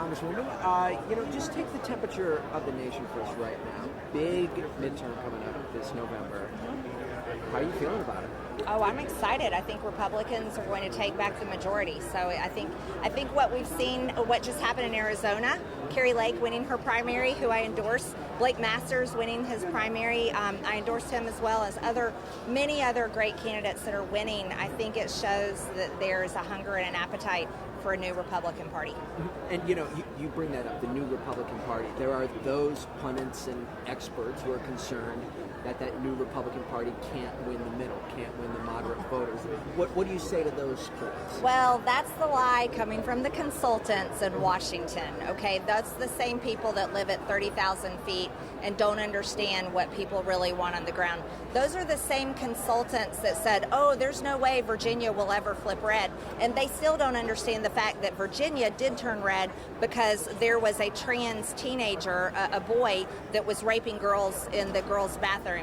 Congresswoman. Just take the temperature of the nation for us right now. Big midterm coming up this November. How are you feeling about it? Oh, I'm excited. I think Republicans are going to take back the majority. So I think what we've seen, what just happened in Arizona, Carrie Lake winning her primary, who I endorse, Blake Masters winning his primary. I endorsed him as well as many other great candidates that are winning. I think it shows that there's a hunger and an appetite for a new Republican Party. And you bring that up, the new Republican Party. There are those pundits and experts who are concerned that new Republican Party can't win the middle, can't win the moderate voters. What do you say to those critics? Well, that's the lie coming from the consultants in Washington, okay? That's the same people that live at 30,000 feet and don't understand what people really want on the ground. Those are the same consultants that said, oh, there's no way Virginia will ever flip red. And they still don't understand the fact that Virginia did turn red because there was a trans teenager, a boy, that was raping girls in the girls' bathroom.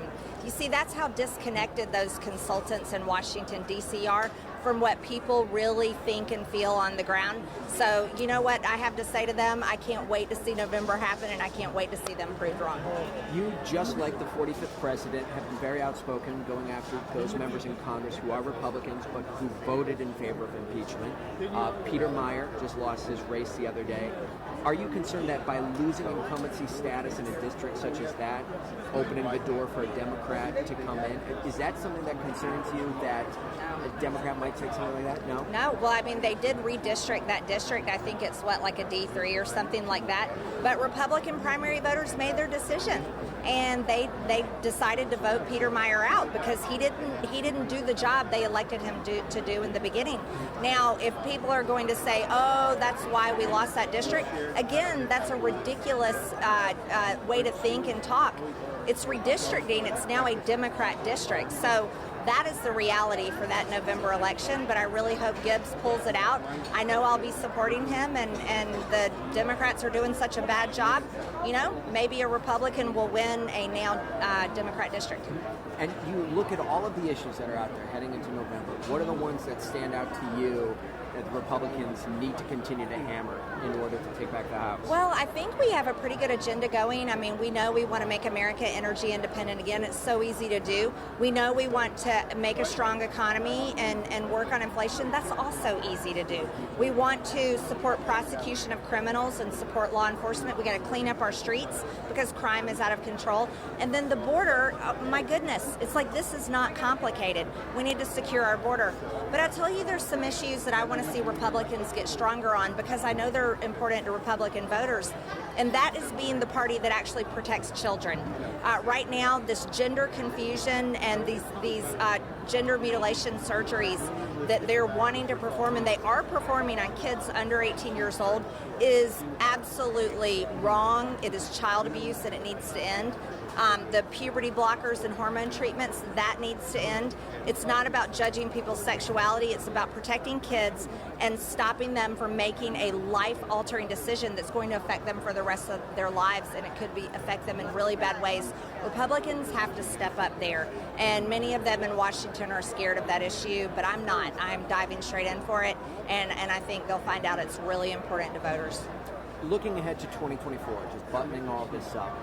You see, that's how disconnected those consultants in Washington, D.C. are from what people really think and feel on the ground. So, you know what I have to say to them? I can't wait to see November happen, and I can't wait to see them proved wrong. You, just like the 45th president, have been very outspoken going after those members in Congress who are Republicans but who voted in favor of impeachment. Peter Meyer just lost his race the other day. Are you concerned that by losing incumbency status in a district such as that, opening the door for a Democrat to come in, is that something that concerns you, that a Democrat might take something like that? No? No. Well, I mean, they did redistrict that district. I think it's, like a D3 or something like that. But Republican primary voters made their decision. And they decided to vote Peter Meyer out because he didn't do the job they elected him to do in the beginning. Now, if people are going to say, oh, that's why we lost that district, again, that's a ridiculous way to think and talk. It's redistricting. It's now a Democrat district. So that is the reality for that November election, but I really hope Gibbs pulls it out. I know I'll be supporting him, and the Democrats are doing such a bad job. Maybe a Republican will win a now Democrat district. And you look at all of the issues that are out there heading into November. What are the ones that stand out to you that the Republicans need to continue to hammer in order to take back the House? Well, I think we have a pretty good agenda going. I mean, we know we want to make America energy independent again. It's so easy to do. We know we want to make a strong economy and work on inflation. That's also easy to do. We want to support prosecution of criminals and support law enforcement. We got to clean up our streets because crime is out of control. And then the border, my goodness, it's like this is not complicated. We need to secure our border. But I'll tell you, there's some issues that I want to see Republicans get stronger on because I know they're important to Republican voters, and that is being the party that actually protects children. Right now, this gender confusion and these gender mutilation surgeries that they're wanting to perform, and they are performing on kids under 18 years old, is absolutely wrong. It is child abuse, and it needs to end. The puberty blockers and hormone treatments, that needs to end. It's not about judging people's sexuality. It's about protecting kids and stopping them from making a life-altering decision that's going to affect them for the rest of their lives, and it could affect them in really bad ways. Republicans have to step up there, and many of them in Washington are scared of that issue, but I'm not. I'm diving straight in for it, and I think they'll find out it's really important to voters. Looking ahead to 2024, just buttoning all this up,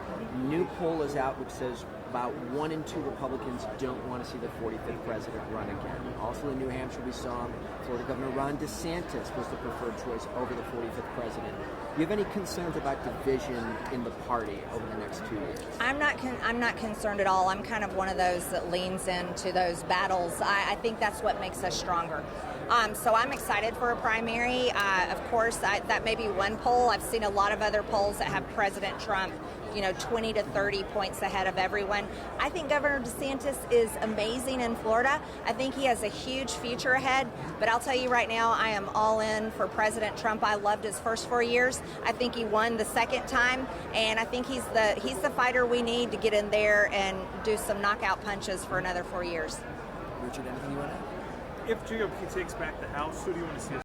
new poll is out which says about 1 in 2 Republicans don't want to see the 45th president run again. Also in New Hampshire, we saw Florida Governor Ron DeSantis was the preferred choice over the 45th president. Do you have any concerns about division in the party over the next 2 years? I'm not concerned at all. I'm kind of one of those that leans into those battles. I think that's what makes us stronger. So I'm excited for a primary. Of course, that may be one poll. I've seen a lot of other polls that have President Trump, 20 to 30 points ahead of everyone. I think Governor DeSantis is amazing in Florida. I think he has a huge future ahead. But I'll tell you right now, I am all in for President Trump. I loved his first 4 years. I think he won the second time, and I think he's the fighter we need to get in there and do some knockout punches for another 4 years. Richard, anything you want to add? If GOP takes back the House, who do you want to see as